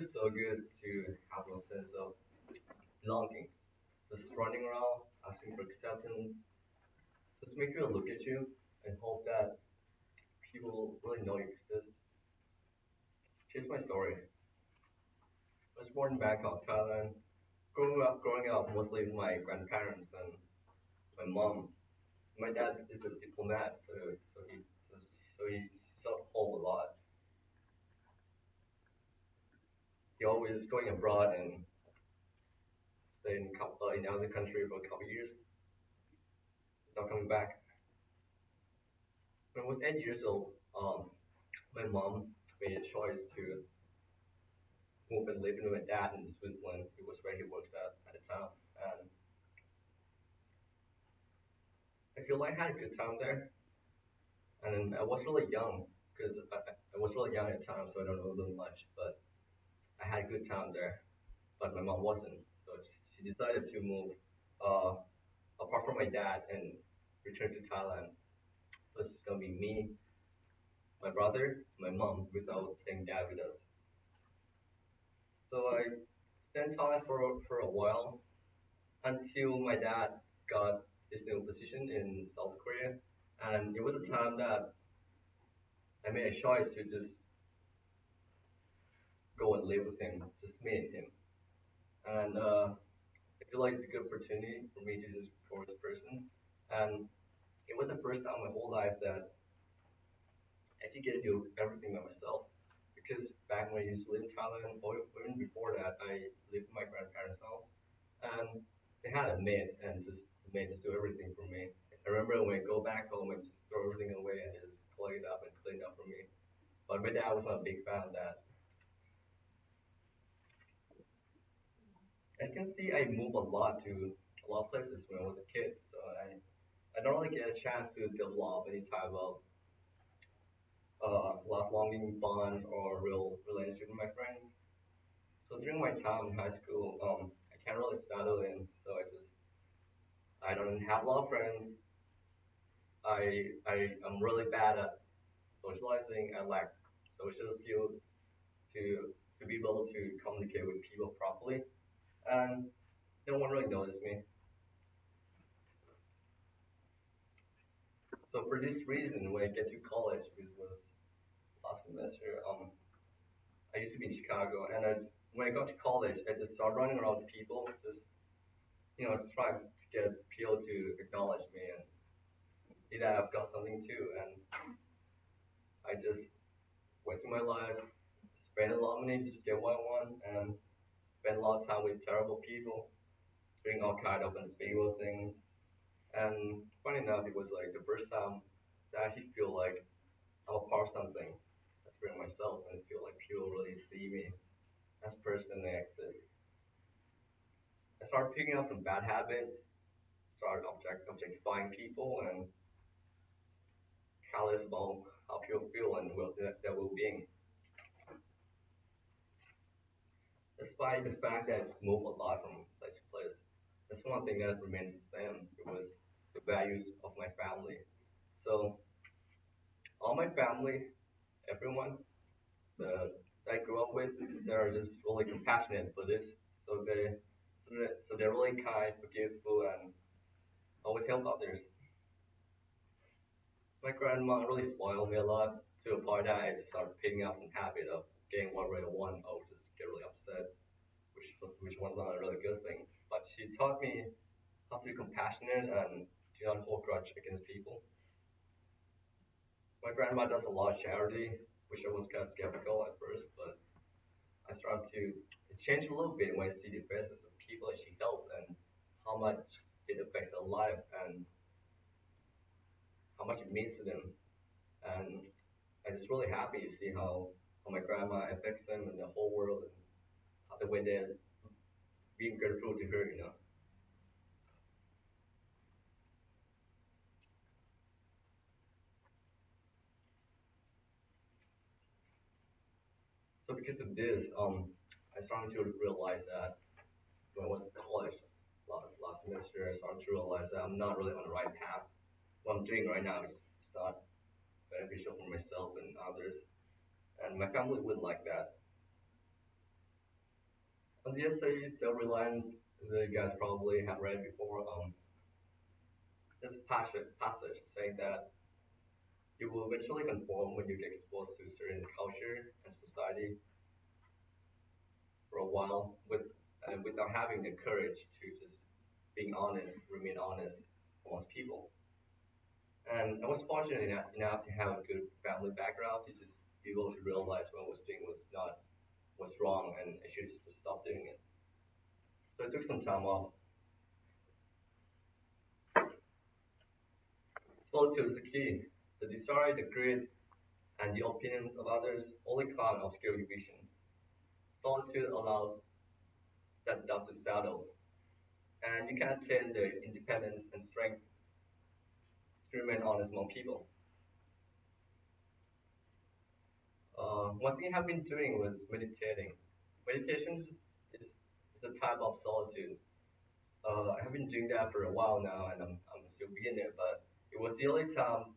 feels so good to have a sense of belongings. Just running around, asking for acceptance, just make people look at you and hope that people really know you exist. Here's my story. I was born in Bangkok, Thailand. Growing up mostly with my grandparents and my mom. My dad is a diplomat, he's out home a lot. He always going abroad and staying in other country for a couple years, not coming back. When I was 8 years old, my mom made a choice to move and live with my dad in Switzerland. It was where he worked at the time, and I feel like I had a good time there. And I was really young because I was really young at the time, so I don't know that much. But I had a good time there. But my mom wasn't, so she decided to move uh, apart from my dad and return to Thailand. So it's just gonna be me, my brother, my mom, without taking dad with us. So I stayed in Thailand for a while until my dad got his new position in South Korea, and it was a time that I made a choice to just go and live with him, just me and him. And I feel like it's a good opportunity for me to just explore this person. And it was the first time in my whole life that I actually get to do everything by myself. Because back when I used to live in Thailand, or even before that, I lived in my grandparents' house, and they had a maid, and just the maid just do everything for me. I remember when I go back home, I just throw everything away and just collect it up and clean it up for me. But my dad was not a big fan of that. I can see I move a lot to a lot of places when I was a kid, so I don't really get a chance to develop any type of lifelong bonds or real relationship with my friends. So during my time in high school, I can't really settle in, so I don't have a lot of friends. I'm really bad at socializing. I lack social skill to to be able to communicate with people properly, and no one really noticed me. So for this reason, when I get to college, which was last semester, I used to be in Chicago, and when I got to college, I just started running around to people, just just trying to get people to acknowledge me and see that I've got something too. And I just went through my life, spent a lot of money just to get what I want, and spent a lot of time with terrible people, doing all kind of unspeakable things. And funny enough, it was like the first time that I actually feel like I'm a part of something. That's for myself, and I feel like people really see me as a person that exists. I started picking up some bad habits, started objectifying people, and careless about how people feel and their well-being. Despite the fact that it's moved a lot from place to place, that's one thing that remains the same. It was the values of my family. So all my family, everyone that I grew up with, they're just really compassionate for this. So they're really kind, forgiveful, and always help others. My grandma really spoiled me a lot to a point that I started picking up some habit of getting whatever I want. I would just get really upset, which was not a really good thing. But she taught me how to be compassionate and do not hold grudge against people. My grandma does a lot of charity, which I was kind of skeptical at first, but I started to change a little bit when I see the faces of people that she helped and how much it affects their life and how much it means to them. And I'm just really happy to see how my grandma affects them and the whole world and how the way they're being grateful to her. So because of this, I started to realize that when I was in college last semester, I started to realize that I'm not really on the right path. What I'm doing right now is not beneficial for myself and others, and my family wouldn't like that. On the essay Self-Reliance, the guys probably have read before. This passage saying that you will eventually conform when you get exposed to certain culture and society for a while without having the courage to just being honest, remain honest amongst people. And I was fortunate enough to have a good family background to just be able to realize what I was doing was wrong and I should just stop doing it. So I took some time off. Solitude is the key. The desire, the greed, and the opinions of others only cloud obscure visions. Solitude allows that dust to settle, and you can attain the independence and strength to remain honest among people. One thing I've been doing was meditating. Meditation is a type of solitude. I have been doing that for a while now, and I'm still beginning, but it was the only time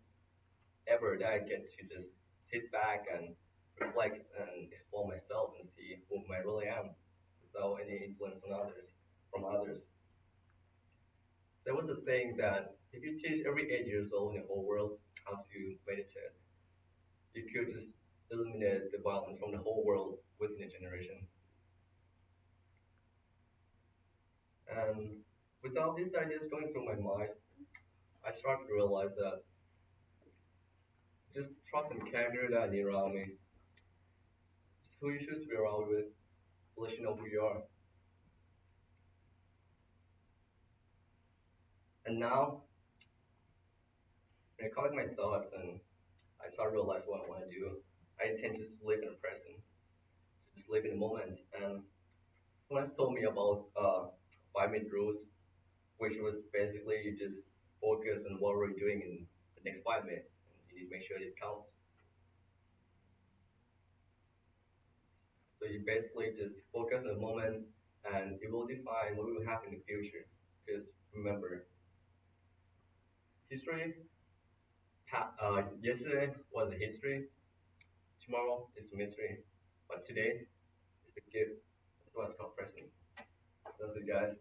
ever that I get to just sit back and reflect and explore myself and see who I really am without any influence on others from others. There was a saying that if you teach every 8 years old in the whole world how to meditate, you could just eliminate the violence from the whole world within a generation. And with all these ideas going through my mind, I started to realize that just trust and character that I need around me. It's who you choose to be around with, will let you know who you are. And now, when I collect my thoughts and I start to realize what I want to do, I tend to just live in the present, to just live in the moment. And someone has told me about 5 minute rules, which was basically you just focus on what we're doing in the next 5 minutes, and you need to make sure it counts. So you basically just focus on the moment, and it will define what will happen in the future. Because remember, history, yesterday was a history, tomorrow is a mystery, but today is a gift. That's why it's called present. That's it, guys.